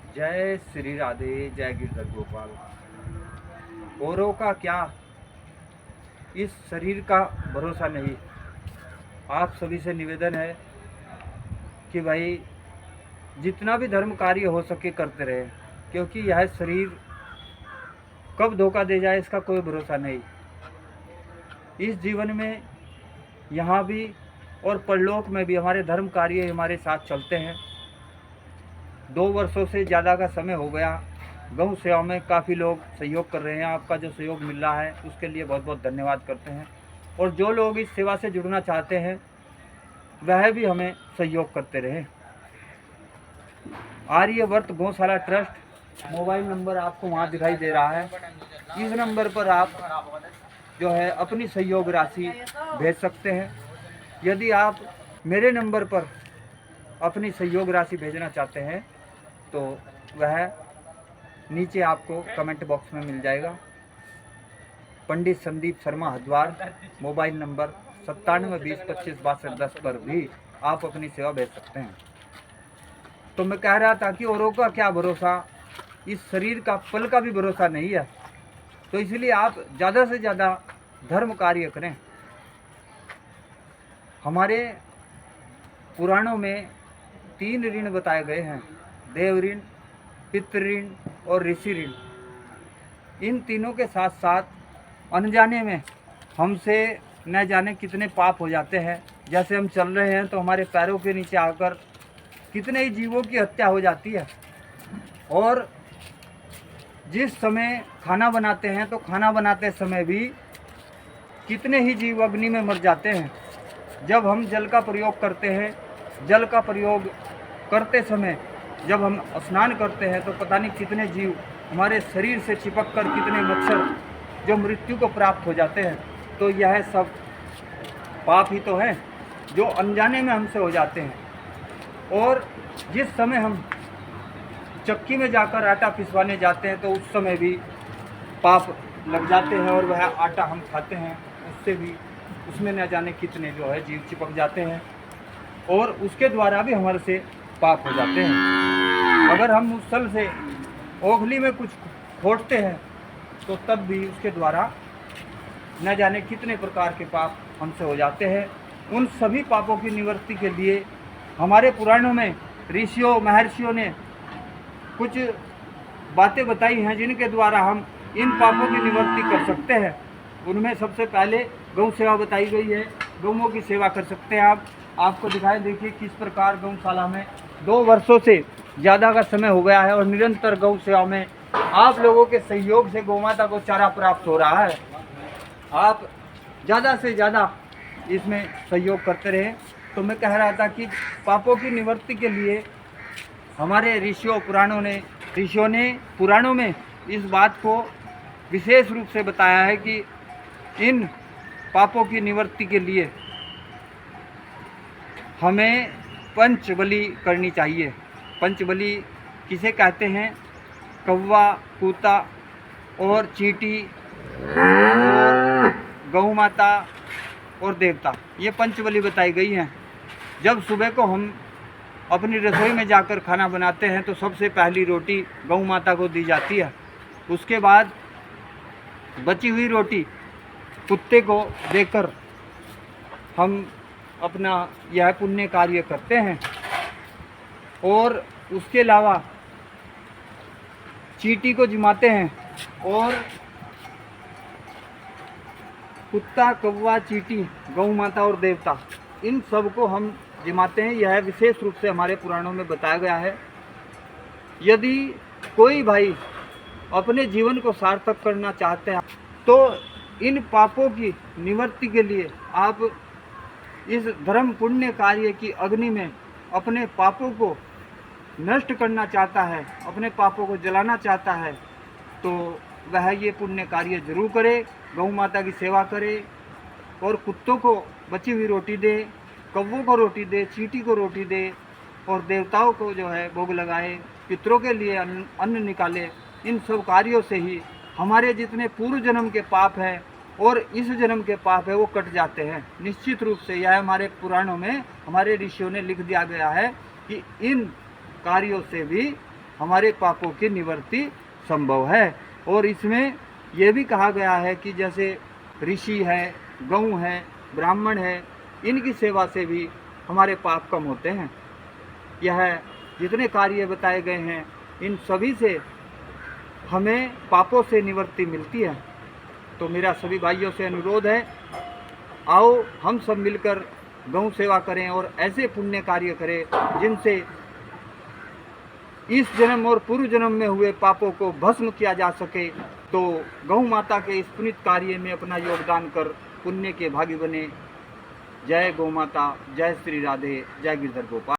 जय श्री राधे, जय गिरधर गोपाल। औरों का क्या, इस शरीर का भरोसा नहीं। आप सभी से निवेदन है कि भाई जितना भी धर्म कार्य हो सके करते रहे, क्योंकि यह शरीर कब धोखा दे जाए इसका कोई भरोसा नहीं। इस जीवन में यहाँ भी और परलोक में भी हमारे धर्म कार्य हमारे साथ चलते हैं। 2 वर्षों से ज़्यादा का समय हो गया, गौ सेवा में काफ़ी लोग सहयोग कर रहे हैं। आपका जो सहयोग मिल रहा है उसके लिए बहुत बहुत धन्यवाद करते हैं। और जो लोग इस सेवा से जुड़ना चाहते हैं वह भी हमें सहयोग करते रहें। आर्यवर्त गौशाला ट्रस्ट मोबाइल नंबर आपको वहाँ दिखाई दे रहा है। इस नंबर पर आप जो है अपनी सहयोग राशि भेज सकते हैं। यदि आप मेरे नंबर पर अपनी सहयोग राशि भेजना चाहते हैं तो वह नीचे आपको कमेंट बॉक्स में मिल जाएगा। पंडित संदीप शर्मा हरिद्वार, मोबाइल नंबर 9720256210 पर भी आप अपनी सेवा भेज सकते हैं। तो मैं कह रहा था कि औरों का क्या भरोसा, इस शरीर का पल का भी भरोसा नहीं है। तो इसलिए आप ज़्यादा से ज़्यादा धर्म कार्य करें। हमारे पुराणों में 3 ऋण बताए गए हैं, देव ऋण, पितृ ऋण और ऋषि ऋण। इन तीनों के साथ साथ अनजाने में हमसे न जाने कितने पाप हो जाते हैं। जैसे हम चल रहे हैं तो हमारे पैरों के नीचे आकर कितने ही जीवों की हत्या हो जाती है। और जिस समय खाना बनाते हैं तो खाना बनाते समय भी कितने ही जीव अग्नि में मर जाते हैं। जब हम जल का प्रयोग करते हैं, जल का प्रयोग करते समय जब हम स्नान करते हैं तो पता नहीं कितने जीव हमारे शरीर से चिपक कर, कितने मच्छर जो मृत्यु को प्राप्त हो जाते हैं। तो यह सब पाप ही तो है जो अनजाने में हमसे हो जाते हैं। और जिस समय हम चक्की में जाकर आटा पिसवाने जाते हैं तो उस समय भी पाप लग जाते हैं और वह आटा हम खाते हैं, उससे भी उसमें न जाने कितने जो है जीव चिपक जाते हैं और उसके द्वारा भी हमारे से पाप हो जाते हैं। अगर हम मुसल से ओखली में कुछ खोटते हैं तो तब भी उसके द्वारा न जाने कितने प्रकार के पाप हमसे हो जाते हैं। उन सभी पापों की निवृत्ति के लिए हमारे पुराणों में ऋषियों महर्षियों ने कुछ बातें बताई हैं जिनके द्वारा हम इन पापों की निवृत्ति कर सकते हैं। उनमें सबसे पहले गौ सेवा बताई गई है। गौओं की सेवा कर सकते हैं आप। आपको दिखाई देखिए किस प्रकार गौशाला में 2 वर्षों से ज़्यादा का समय हो गया है और निरंतर गौ सेवा में आप लोगों के सहयोग से गौ माता को चारा प्राप्त हो रहा है। आप ज़्यादा से ज़्यादा इसमें सहयोग करते रहें। तो मैं कह रहा था कि पापों की निवृत्ति के लिए हमारे ऋषियों पुराणों में इस बात को विशेष रूप से बताया है कि इन पापों की निवृत्ति के लिए हमें पंचबली करनी चाहिए। पंचबली किसे कहते हैं? कौवा, कूता और चींटी और गौ माता और देवता, ये पंचबली बताई गई हैं। जब सुबह को हम अपनी रसोई में जाकर खाना बनाते हैं तो सबसे पहली रोटी गौ माता को दी जाती है। उसके बाद बची हुई रोटी कुत्ते को देकर हम अपना यह पुण्य कार्य करते हैं। और उसके अलावा चींटी को जिमाते हैं और कुत्ता, कौवा, चींटी, गौ माता और देवता, इन सब को हम जिमाते हैं। यह विशेष रूप से हमारे पुराणों में बताया गया है। यदि कोई भाई अपने जीवन को सार्थक करना चाहते हैं तो इन पापों की निवृत्ति के लिए आप इस धर्म पुण्य कार्य की अग्नि में अपने पापों को नष्ट करना चाहता है, अपने पापों को जलाना चाहता है, तो वह ये पुण्य कार्य जरूर करे। गौ माता की सेवा करे और कुत्तों को बची हुई रोटी दे, कौवों को रोटी दे, चींटी को रोटी दे और देवताओं को जो है भोग लगाए, पितरों के लिए अन्न निकाले। इन सब कार्यों से ही हमारे जितने पूर्व जन्म के पाप हैं और इस जन्म के पाप है वो कट जाते हैं निश्चित रूप से। यह हमारे पुराणों में हमारे ऋषियों ने लिख दिया गया है कि इन कार्यों से भी हमारे पापों की निवृत्ति संभव है। और इसमें यह भी कहा गया है कि जैसे ऋषि है, गौ है, ब्राह्मण है, इनकी सेवा से भी हमारे पाप कम होते हैं। यह जितने कार्य बताए गए हैं, इन सभी से हमें पापों से निवृत्ति मिलती है। तो मेरा सभी भाइयों से अनुरोध है, आओ हम सब मिलकर गौ सेवा करें और ऐसे पुण्य कार्य करें जिनसे इस जन्म और पूर्व जन्म में हुए पापों को भस्म किया जा सके। तो गौ माता के इस पुनित कार्य में अपना योगदान कर पुण्य के भागी बने। जय गौ माता, जय श्री राधे, जय गिरधर गोपाल।